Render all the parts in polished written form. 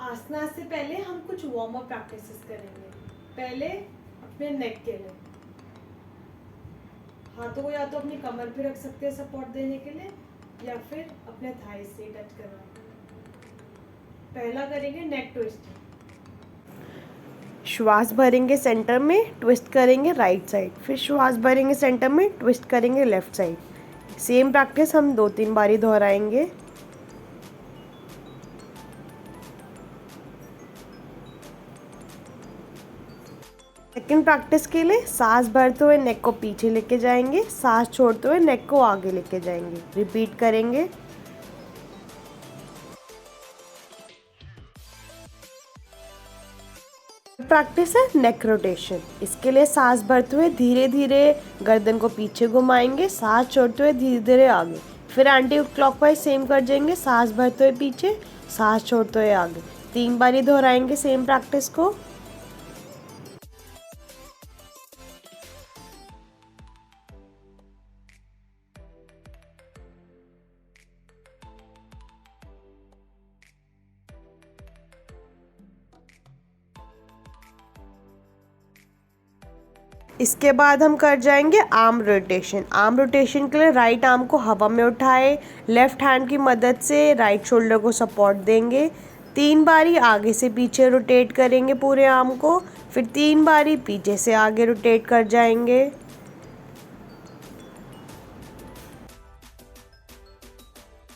आसना से पहले हम कुछ वार्म अप प्रैक्टिसेस करेंगे। पहले अपने नेक के लिए हाथों को या तो अपनी कमर पे रख सकते हैं सपोर्ट देने के लिए, या फिर अपने थाई से टच करवा। पहला करेंगे नेक ट्विस्ट। श्वास भरेंगे सेंटर में, ट्विस्ट करेंगे राइट साइड, फिर श्वास भरेंगे सेंटर में, ट्विस्ट करेंगे लेफ्ट साइड। सेम प्रैक्टिस हम 2-3 बारी दोहराएंगे। सेकंड प्रैक्टिस के लिए सांस भरते हुए नेक को पीछे लेके जाएंगे, सांस छोड़ते हुए नेक को आगे लेके जाएंगे। रिपीट करेंगे। प्रैक्टिस है नेक रोटेशन। इसके लिए सांस भरते हुए धीरे धीरे गर्दन को पीछे घुमाएंगे, सांस छोड़ते हुए धीरे धीरे आगे। फिर एंटी क्लॉकवाइज सेम कर जाएंगे, सांस भरते हुए पीछे, सांस छोड़ते हुए आगे। 3 बारी दोहराएंगे सेम प्रैक्टिस को। इसके बाद हम कर जाएंगे आर्म रोटेशन। आर्म रोटेशन के लिए राइट आर्म को हवा में उठाए, लेफ्ट हैंड की मदद से राइट शोल्डर को सपोर्ट देंगे। 3 बारी आगे से पीछे रोटेट करेंगे पूरे आर्म को, फिर 3 बारी पीछे से आगे रोटेट कर जाएंगे।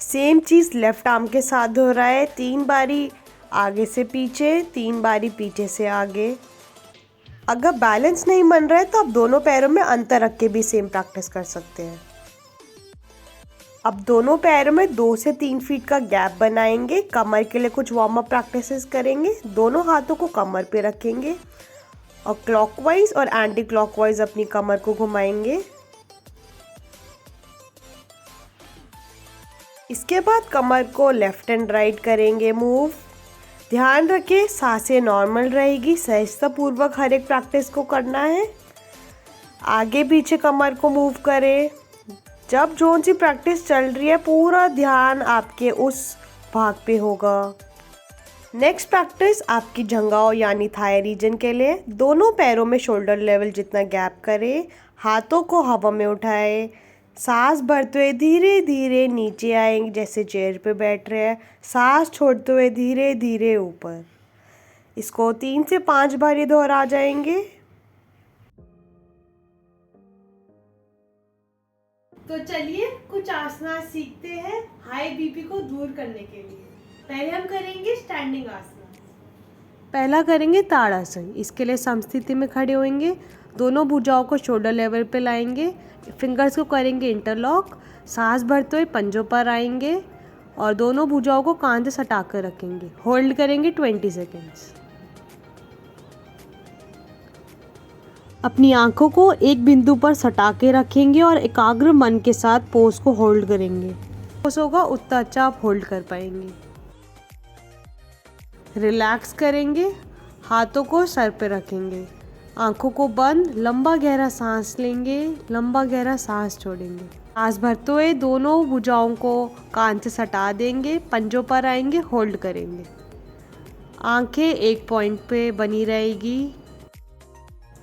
सेम चीज़ लेफ्ट आर्म के साथ दोहराए। 3 बारी आगे से पीछे, 3 बारी पीछे से आगे। अगर बैलेंस नहीं बन रहा है तो आप दोनों पैरों में अंतर रख के भी सेम प्रैक्टिस कर सकते हैं। अब दोनों पैरों में 2 से 3 फीट का गैप बनाएंगे। कमर के लिए कुछ वार्म अप प्रैक्टिसेस करेंगे। दोनों हाथों को कमर पे रखेंगे और क्लॉकवाइज और एंटी क्लॉकवाइज अपनी कमर को घुमाएंगे। इसके बाद कमर को लेफ्ट एंड राइट करेंगे मूव। ध्यान रखें सांसें नॉर्मल रहेगी, सहजतापूर्वक हर एक प्रैक्टिस को करना है। आगे पीछे कमर को मूव करें। जब जोन सी प्रैक्टिस चल रही है पूरा ध्यान आपके उस भाग पे होगा। नेक्स्ट प्रैक्टिस आपकी जंघाओं यानी थाई रीजन के लिए। दोनों पैरों में शोल्डर लेवल जितना गैप करें, हाथों को हवा में उठाएं, सांस भरते हुए धीरे धीरे नीचे आएंगे जैसे चेयर पे बैठ रहे हैं, सांस छोड़ते हुए धीरे धीरे ऊपर। इसको 3 से 5 बारी दोहरा जाएंगे। तो चलिए कुछ आसना सीखते हैं हाई बीपी को दूर करने के लिए। पहले हम करेंगे स्टैंडिंग आसना। पहला करेंगे ताड़ासन। इसके लिए समस्थिति में खड़े होंगे, दोनों भुजाओं को शोल्डर लेवल पे लाएंगे, फिंगर्स को करेंगे इंटरलॉक, सांस भरते हुए पंजों पर आएंगे और दोनों भुजाओं को कांध से सटा कर रखेंगे। होल्ड करेंगे 20 सेकेंड्स। अपनी आंखों को एक बिंदु पर सटा के रखेंगे और एकाग्र मन के साथ पोज को होल्ड करेंगे। पोज होगा उतना अच्छा आप होल्ड कर पाएंगे। रिलैक्स करेंगे, हाथों को सर पे रखेंगे, आंखों को बंद, लंबा गहरा सांस लेंगे, लंबा गहरा सांस छोड़ेंगे। सांस भरते हुए दोनों भुजाओं को कान से सटा देंगे, पंजों पर आएंगे, होल्ड करेंगे। आंखें एक पॉइंट पे बनी रहेगी।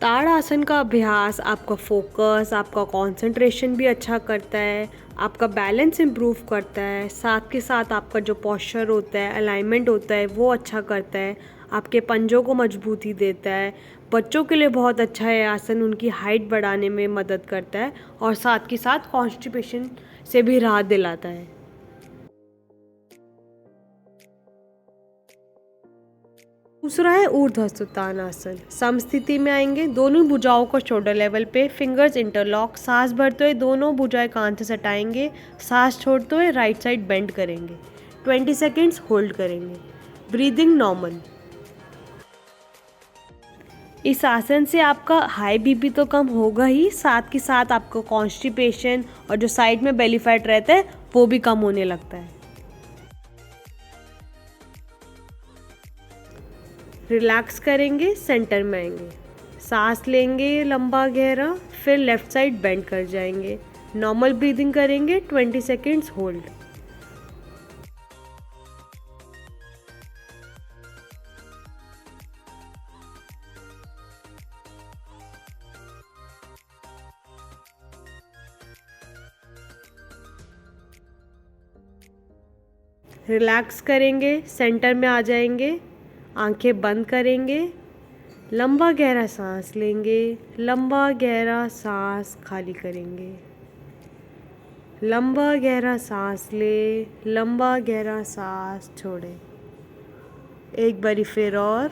ताड़ासन का अभ्यास आपका फोकस, आपका कंसंट्रेशन भी अच्छा करता है, आपका बैलेंस इम्प्रूव करता है, साथ के साथ आपका जो पोस्चर होता है, अलाइनमेंट होता है वो अच्छा करता है, आपके पंजों को मजबूती देता है। बच्चों के लिए बहुत अच्छा है आसन, उनकी हाइट बढ़ाने में मदद करता है और साथ के साथ कॉन्स्टिपेशन से भी राहत दिलाता है। दूसरा है ऊर्ध्वस्तानासन। समस्थिति में आएंगे, दोनों भुजाओं को शोल्डर लेवल पे, फिंगर्स इंटरलॉक, सांस भरते हुए दोनों भुजाएं कान से सटाएंगे, सांस छोड़ते हुए राइट साइड बेंड करेंगे। 20 सेकेंड्स होल्ड करेंगे। Breathing normal. इस आसन से आपका हाई बीपी तो कम होगा ही, साथ के साथ आपको कॉन्स्टिपेशन और जो साइड में बेली फैट रहता है वो भी कम होने लगता है। रिलैक्स करेंगे, सेंटर में आएंगे, सांस लेंगे लंबा गहरा, फिर लेफ्ट साइड बेंड कर जाएंगे। नॉर्मल ब्रीदिंग करेंगे, 20 सेकेंड्स होल्ड। रिलैक्स करेंगे, सेंटर में आ जाएंगे, आंखें बंद करेंगे, लंबा गहरा सांस लेंगे, लंबा गहरा सांस खाली करेंगे। लंबा गहरा सांस ले, लंबा गहरा सांस छोड़े। एक बारी फिर और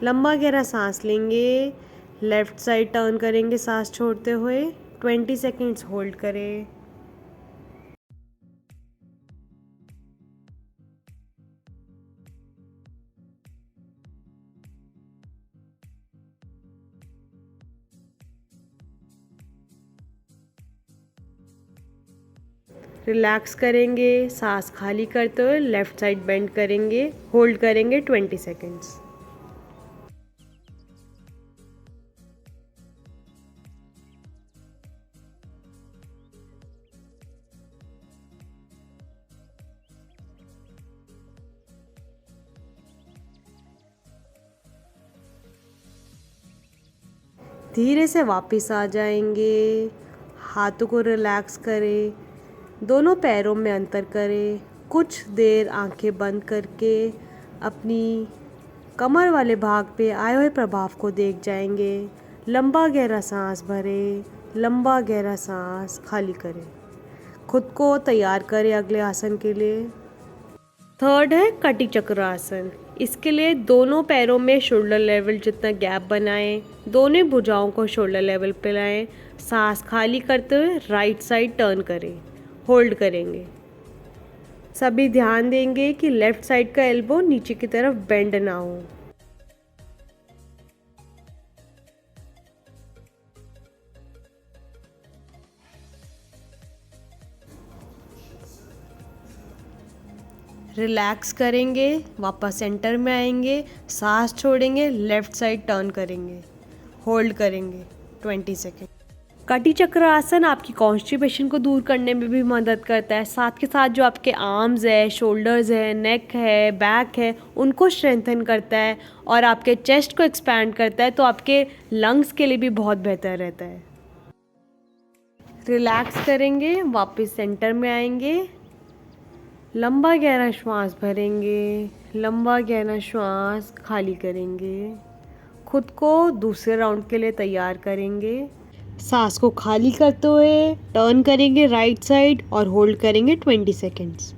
लंबा गहरा सांस लेंगे, लेफ़्ट साइड टर्न करेंगे सांस छोड़ते हुए, 20 सेकेंड्स होल्ड करें। रिलैक्स करेंगे, सांस खाली करते हुए लेफ़्ट साइड बेंड करेंगे, होल्ड करेंगे 20 सेकेंड्स। धीरे से वापस आ जाएंगे, हाथों को रिलैक्स करें, दोनों पैरों में अंतर करें, कुछ देर आंखें बंद करके अपनी कमर वाले भाग पे आए हुए प्रभाव को देख जाएंगे। लंबा गहरा सांस भरें, लंबा गहरा सांस खाली करें। खुद को तैयार करें अगले आसन के लिए। थर्ड है कटी चक्र आसन। इसके लिए दोनों पैरों में शोल्डर लेवल जितना गैप बनाएं, दोनों भुजाओं को शोल्डर लेवल पे लाएं, सांस खाली करते हुए राइट साइड टर्न करें, होल्ड करेंगे। सभी ध्यान देंगे कि लेफ्ट साइड का एल्बो नीचे की तरफ बेंड ना हो। रिलैक्स करेंगे, वापस सेंटर में आएंगे, सांस छोड़ेंगे, लेफ्ट साइड टर्न करेंगे, होल्ड करेंगे 20 सेकेंड। कटी चक्र आसन आपकी कॉन्स्टिपेशन को दूर करने में भी मदद करता है। साथ के साथ जो आपके आर्म्स है, शोल्डर्स है, नेक है, बैक है, उनको स्ट्रेंथन करता है और आपके चेस्ट को एक्सपैंड करता है, तो आपके लंग्स के लिए भी बहुत बेहतर रहता है। रिलैक्स करेंगे, वापस सेंटर में आएंगे, लंबा गहरा श्वास भरेंगे, लंबा गहरा श्वास खाली करेंगे। खुद को दूसरे राउंड के लिए तैयार करेंगे। सांस को खाली करते हुए टर्न करेंगे राइट साइड और होल्ड करेंगे 20 सेकेंड्स।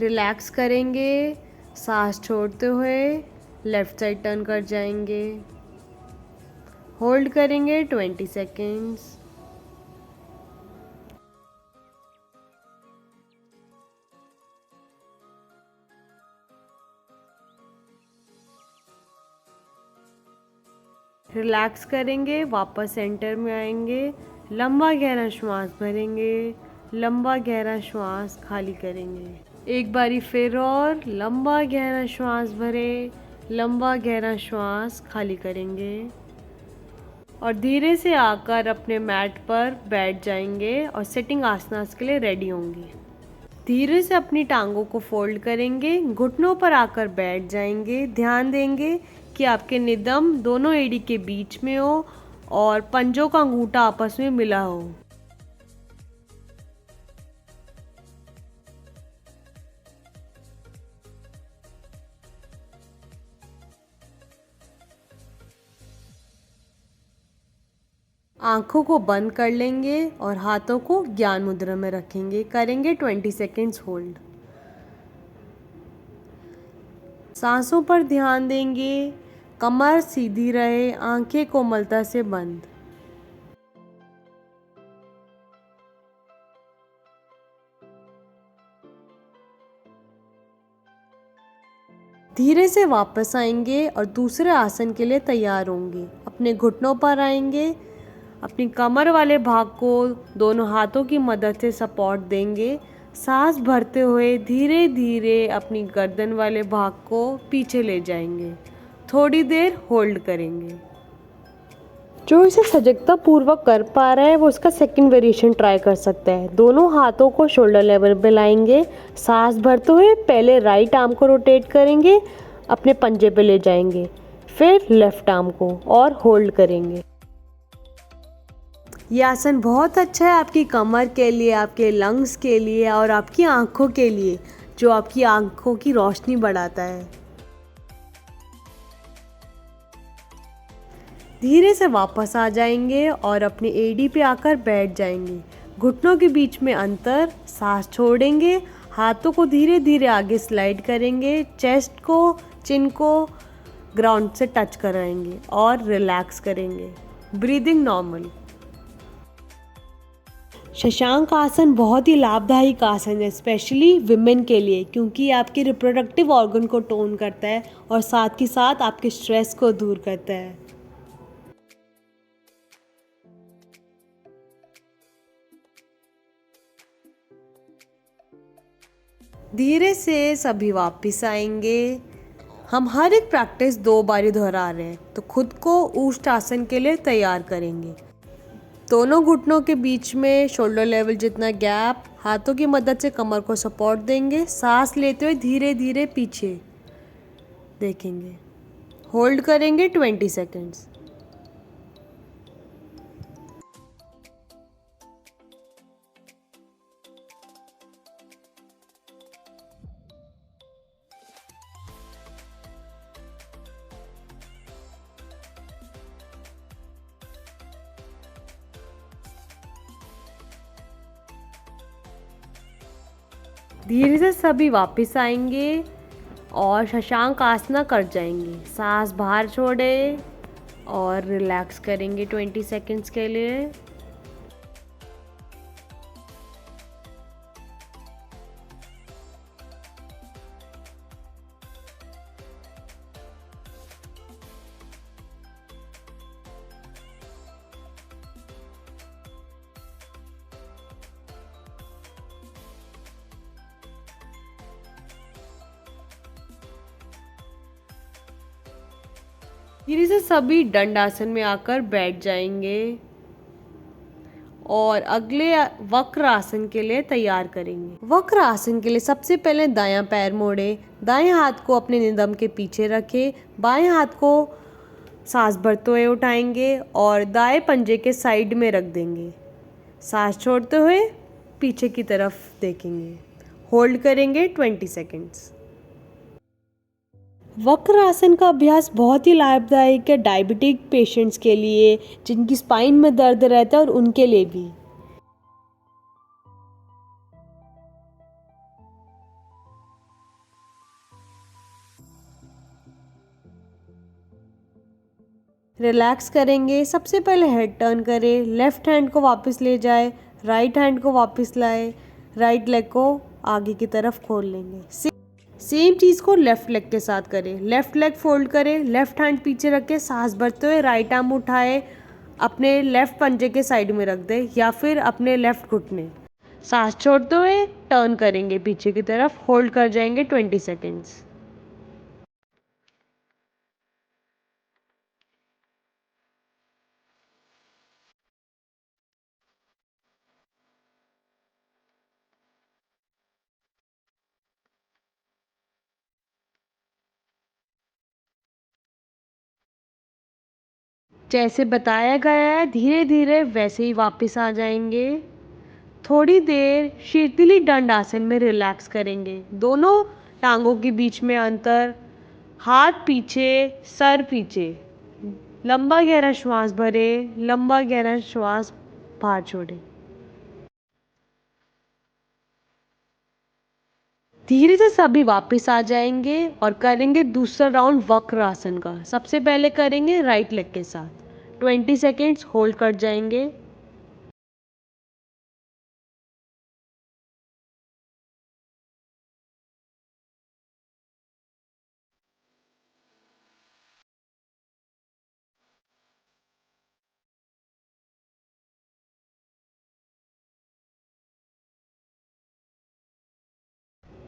रिलैक्स करेंगे, सांस छोड़ते हुए लेफ्ट साइड टर्न कर जाएंगे, होल्ड करेंगे 20 सेकेंड्स। रिलैक्स करेंगे, वापस सेंटर में आएंगे, लंबा गहरा श्वास भरेंगे, लंबा गहरा श्वास खाली करेंगे। एक बारी फिर और लंबा गहरा श्वास भरें, लंबा गहरा श्वास खाली करेंगे और धीरे से आकर अपने मैट पर बैठ जाएंगे और सिटिंग आसनास के लिए रेडी होंगे। धीरे से अपनी टांगों को फोल्ड करेंगे, घुटनों पर आकर बैठ जाएंगे। ध्यान देंगे कि आपके नितंब दोनों एड़ी के बीच में हो और पंजों का अंगूठा आपस में मिला हो। आंखों को बंद कर लेंगे और हाथों को ज्ञान मुद्रा में रखेंगे। करेंगे 20 सेकेंड्स होल्ड। सांसों पर ध्यान देंगे, कमर सीधी रहे, आंखें कोमलता से बंद। धीरे से वापस आएंगे और दूसरे आसन के लिए तैयार होंगे। अपने घुटनों पर आएंगे, अपनी कमर वाले भाग को दोनों हाथों की मदद से सपोर्ट देंगे। सांस भरते हुए धीरे धीरे अपनी गर्दन वाले भाग को पीछे ले जाएंगे। थोड़ी देर होल्ड करेंगे। जो इसे सजगता पूर्वक कर पा रहा है वो इसका सेकंड वेरिएशन ट्राई कर सकता है। दोनों हाथों को शोल्डर लेवल पे लाएंगे, सांस भरते हुए पहले राइट आर्म को रोटेट करेंगे, अपने पंजे पे ले जाएंगे, फिर लेफ्ट आर्म को और होल्ड करेंगे। ये आसन बहुत अच्छा है आपकी कमर के लिए, आपके लंग्स के लिए और आपकी आंखों के लिए, जो आपकी आंखों की रोशनी बढ़ाता है। धीरे से वापस आ जाएंगे और अपने एड़ी पे आकर बैठ जाएंगे। घुटनों के बीच में अंतर, सांस छोड़ेंगे, हाथों को धीरे धीरे आगे स्लाइड करेंगे, चेस्ट को, चिन को ग्राउंड से टच कराएंगे और रिलैक्स करेंगे। Breathing normal. शशांक आसन बहुत ही लाभदायक आसन है, स्पेशली विमेन के लिए, क्योंकि ये आपके रिप्रोडक्टिव ऑर्गन को टोन करता है और साथ ही साथ आपके स्ट्रेस को दूर करता है। धीरे से सभी वापस आएंगे। हम हर एक प्रैक्टिस 2 बारी दोहरा रहे हैं, तो खुद को ऊष्ट आसन के लिए तैयार करेंगे। दोनों घुटनों के बीच में शोल्डर लेवल जितना गैप, हाथों की मदद से कमर को सपोर्ट देंगे। सांस लेते हुए धीरे धीरे पीछे देखेंगे, होल्ड करेंगे 20 सेकेंड्स। धीरे से सभी वापस आएंगे और शशांक आसना कर जाएंगे। सांस बाहर छोड़े और रिलैक्स करेंगे 20 सेकेंड्स के लिए। धीरे से सभी दंडासन में आकर बैठ जाएंगे और अगले वक्र आसन के लिए तैयार करेंगे। वक्र आसन के लिए सबसे पहले दायां पैर मोड़े, दाएं हाथ को अपने नितंब के पीछे रखे, बाएं हाथ को सांस भरते हुए उठाएंगे और दाएं पंजे के साइड में रख देंगे। सांस छोड़ते हुए पीछे की तरफ देखेंगे, होल्ड करेंगे 20 सेकेंड्स। वक्र आसन का अभ्यास बहुत ही लाभदायक है डायबिटिक पेशेंट्स के लिए, जिनकी स्पाइन में दर्द रहता है, और उनके लिए भी। रिलैक्स करेंगे। सबसे पहले हेड टर्न करें, लेफ्ट हैंड को वापस ले जाए, राइट हैंड को वापस लाए, राइट लेग को आगे की तरफ खोल लेंगे। सेम चीज़ को लेफ्ट लेग के साथ करें। लेफ्ट लेग फोल्ड करें, लेफ्ट हैंड पीछे रख के सांस भरते हुए राइट आर्म उठाए, अपने लेफ्ट पंजे के साइड में रख दें या फिर अपने लेफ्ट घुटने। सांस छोड़ते हुए टर्न करेंगे पीछे की तरफ, होल्ड कर जाएंगे 20 सेकेंड्स। जैसे बताया गया है धीरे धीरे वैसे ही वापस आ जाएंगे। थोड़ी देर शीतली दंड आसन में रिलैक्स करेंगे। दोनों टांगों के बीच में अंतर, हाथ पीछे, सर पीछे। लंबा गहरा श्वास भरे, लंबा गहरा श्वास बाहर छोड़े। धीरे से सभी वापस आ जाएंगे और करेंगे दूसरा राउंड वक्र आसन का। सबसे पहले करेंगे राइट लेग के साथ, 20 सेकेंड्स होल्ड कर जाएंगे।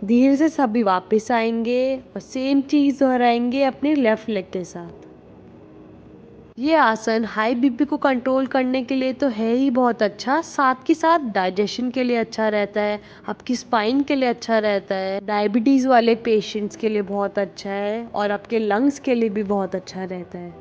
धीरे से सभी वापस आएंगे और सेम चीज़ दोहराएंगे अपने लेफ्ट लेग के साथ। ये आसन हाई बीपी को कंट्रोल करने के लिए तो है ही बहुत अच्छा, साथ के साथ डाइजेशन के लिए अच्छा रहता है, आपकी स्पाइन के लिए अच्छा रहता है, डायबिटीज़ वाले पेशेंट्स के लिए बहुत अच्छा है और आपके लंग्स के लिए भी बहुत अच्छा रहता है।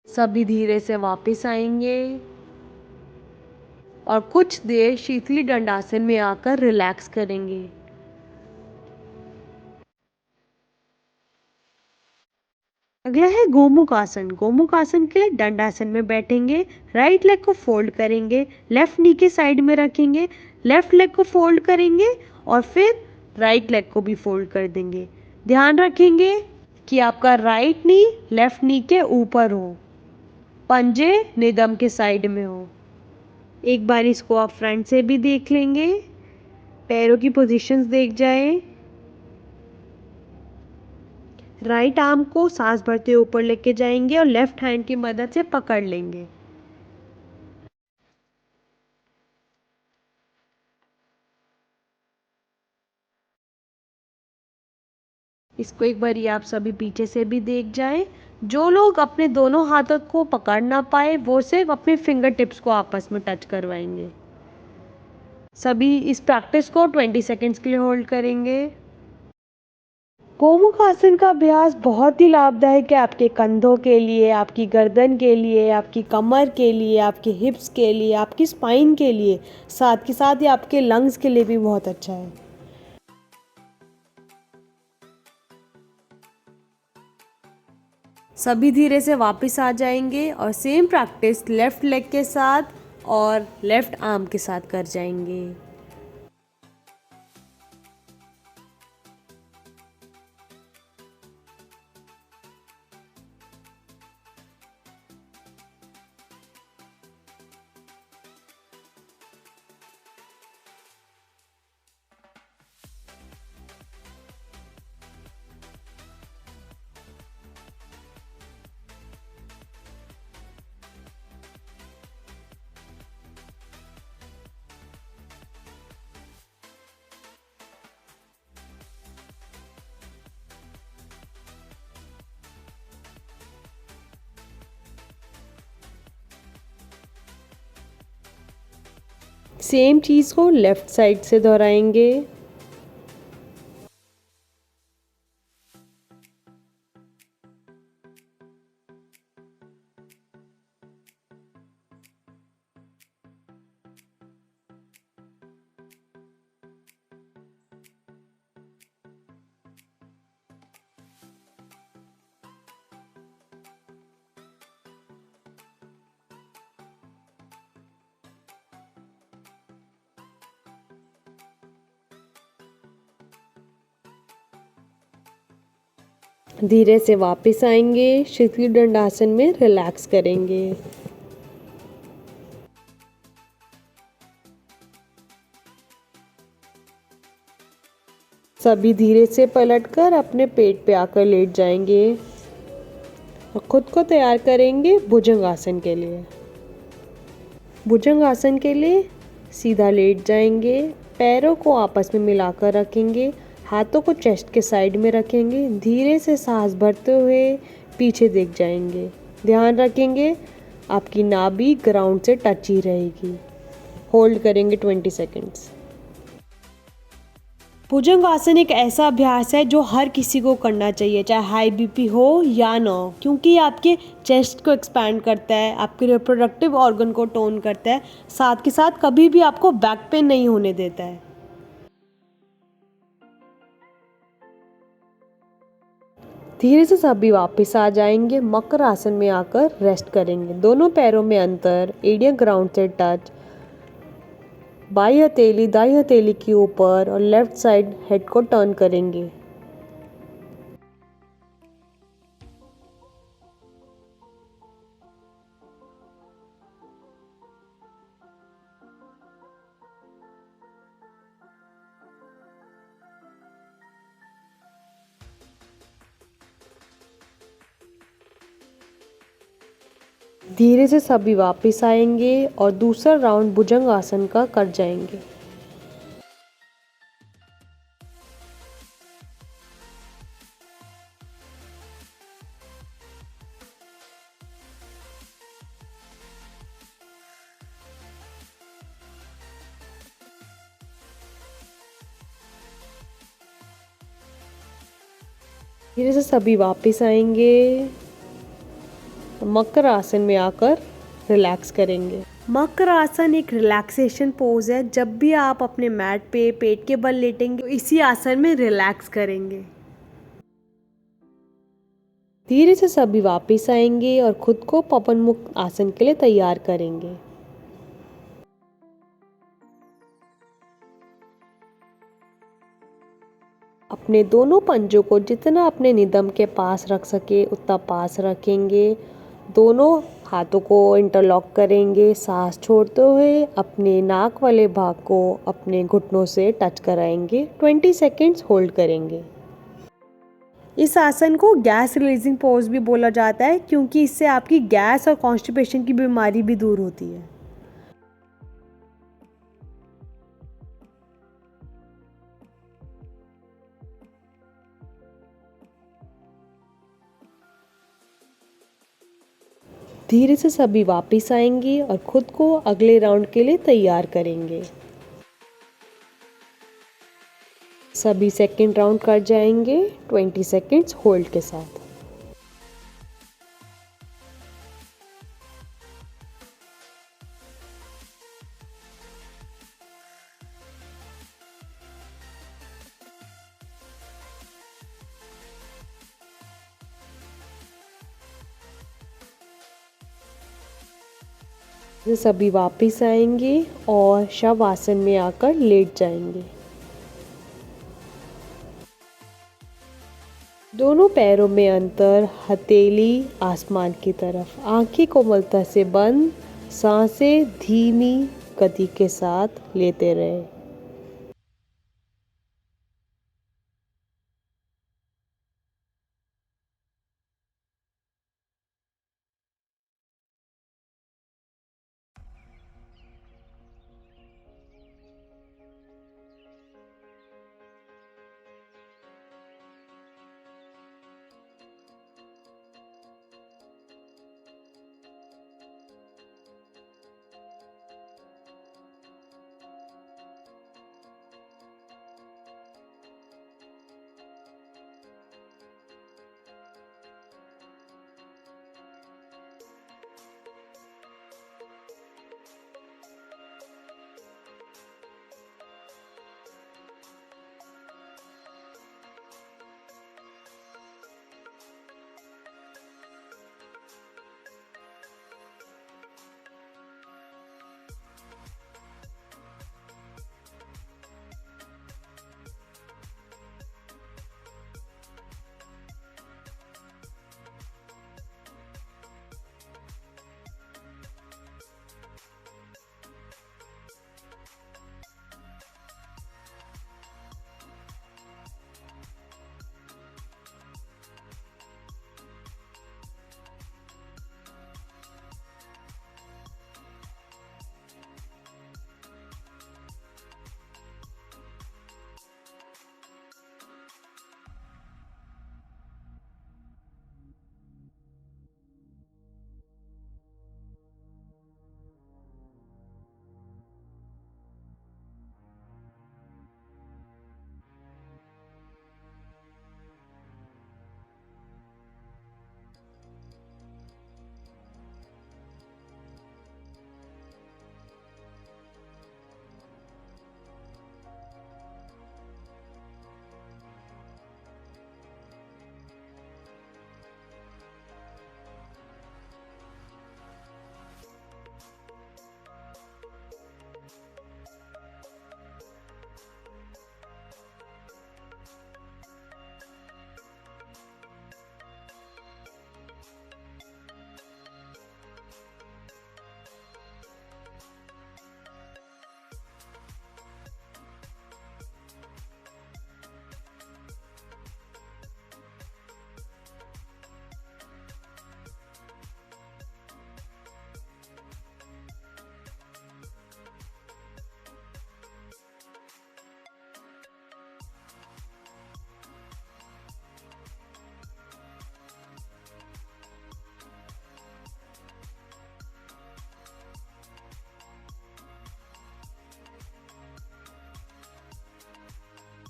सभी धीरे से वापस आएंगे और कुछ देर शीतली दंडासन में आकर रिलैक्स करेंगे। अगला है गोमुख आसन। गोमुख आसन के लिए दंडासन में बैठेंगे, राइट लेग को फोल्ड करेंगे, लेफ्ट नी के साइड में रखेंगे, लेफ्ट लेग को फोल्ड करेंगे और फिर राइट लेग को भी फोल्ड कर देंगे। ध्यान रखेंगे कि आपका राइट नी लेफ्ट नी के ऊपर हो, पंजे निदम के साइड में हो। एक बार इसको आप फ्रंट से भी देख लेंगे, पैरों की पोजीशंस देख जाएं। राइट आर्म को सांस भरते ऊपर लेके जाएंगे और लेफ्ट हैंड की मदद से पकड़ लेंगे। इसको एक बार आप सभी पीछे से भी देख जाएं। जो लोग अपने दोनों हाथों को पकड़ ना पाए वो सिर्फ अपने फिंगर टिप्स को आपस में टच करवाएंगे। सभी इस प्रैक्टिस को 20 सेकेंड्स के लिए होल्ड करेंगे। गोमुख आसन का अभ्यास बहुत ही लाभदायक है आपके कंधों के लिए, आपकी गर्दन के लिए, आपकी कमर के लिए, आपके हिप्स के लिए, आपकी स्पाइन के लिए, साथ के साथ ही आपके लंग्स के लिए भी बहुत अच्छा है। सभी धीरे से वापस आ जाएंगे और सेम प्रैक्टिस लेफ्ट लेग के साथ और लेफ्ट आर्म के साथ कर जाएंगे। सेम चीज़ को लेफ्ट साइड से दोहराएंगे। धीरे से वापस आएंगे, शीतली दंडासन में रिलैक्स करेंगे। सभी धीरे से पलटकर अपने पेट पे आकर लेट जाएंगे और खुद को तैयार करेंगे भुजंग आसन के लिए। भुजंग आसन के लिए सीधा लेट जाएंगे, पैरों को आपस में मिलाकर रखेंगे, हाथों को चेस्ट के साइड में रखेंगे, धीरे से सांस भरते हुए पीछे देख जाएंगे। ध्यान रखेंगे आपकी नाभि ग्राउंड से टच ही रहेगी। होल्ड करेंगे 20 सेकेंड्स। भुजंग आसन एक ऐसा अभ्यास है जो हर किसी को करना चाहिए, चाहे हाई बीपी हो या ना हो, क्योंकि ये आपके चेस्ट को एक्सपैंड करता है, आपके रिप्रोडक्टिव ऑर्गन को टोन करता है, साथ के साथ कभी भी आपको बैक पेन नहीं होने देता है। धीरे से सभी वापस आ जाएंगे, मकर आसन में आकर रेस्ट करेंगे। दोनों पैरों में अंतर, एडिया ग्राउंड से टच, बाई हथेली दाई हथेली के ऊपर और लेफ्ट साइड हेड को टर्न करेंगे। धीरे से सभी वापस आएंगे और दूसरा राउंड भुजंग आसन का कर जाएंगे। धीरे से सभी वापस आएंगे। मकर आसन में आकर रिलैक्स करेंगे। मकर आसन एक रिलैक्सेशन पोज है। जब भी आप अपने मैट पे पेट के बल लेटेंगे तो इसी आसन में रिलैक्स करेंगे। धीरे से सभी वापस आएंगे और खुद को पवन मुक्त आसन के लिए तैयार करेंगे। अपने दोनों पंजों को जितना अपने नितंब के पास रख सके उतना पास रखेंगे। दोनों हाथों को इंटरलॉक करेंगे। सांस छोड़ते हुए अपने नाक वाले भाग को अपने घुटनों से टच कराएंगे। 20 सेकेंड्स होल्ड करेंगे। इस आसन को गैस रिलीजिंग पोज भी बोला जाता है क्योंकि इससे आपकी गैस और कॉन्स्टिपेशन की बीमारी भी दूर होती है। धीरे से सभी वापस आएंगे और खुद को अगले राउंड के लिए तैयार करेंगे। सभी सेकंड राउंड कर जाएंगे 20 सेकेंड्स होल्ड के साथ। सभी वापस आएंगे और शव आसन में आकर लेट जाएंगे। दोनों पैरों में अंतर, हथेली आसमान की तरफ, आंखें कोमलता से बंद, सांसें धीमी गति के साथ लेते रहे।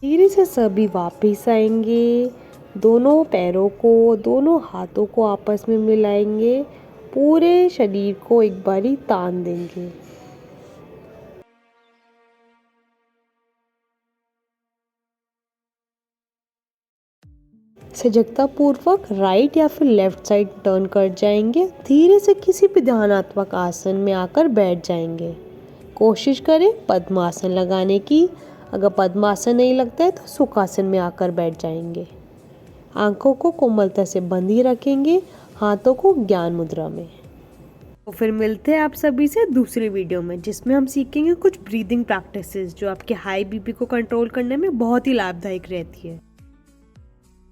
धीरे से सभी वापस आएंगे। दोनों पैरों को, दोनों हाथों को आपस में मिलाएंगे। पूरे शरीर को एक बारी तान देंगे। सजगता पूर्वक राइट या फिर लेफ्ट साइड टर्न कर जाएंगे। धीरे से किसी भी ध्यानात्मक आसन में आकर बैठ जाएंगे। कोशिश करें पद्मासन लगाने की। अगर पद्मासन नहीं लगता है तो सुखासन में आकर बैठ जाएंगे। आंखों को कोमलता से बंद ही रखेंगे, हाथों को ज्ञान मुद्रा में। तो फिर मिलते हैं आप सभी से दूसरी वीडियो में, जिसमें हम सीखेंगे कुछ ब्रीदिंग प्रैक्टिसेस जो आपके हाई बीपी को कंट्रोल करने में बहुत ही लाभदायक रहती है।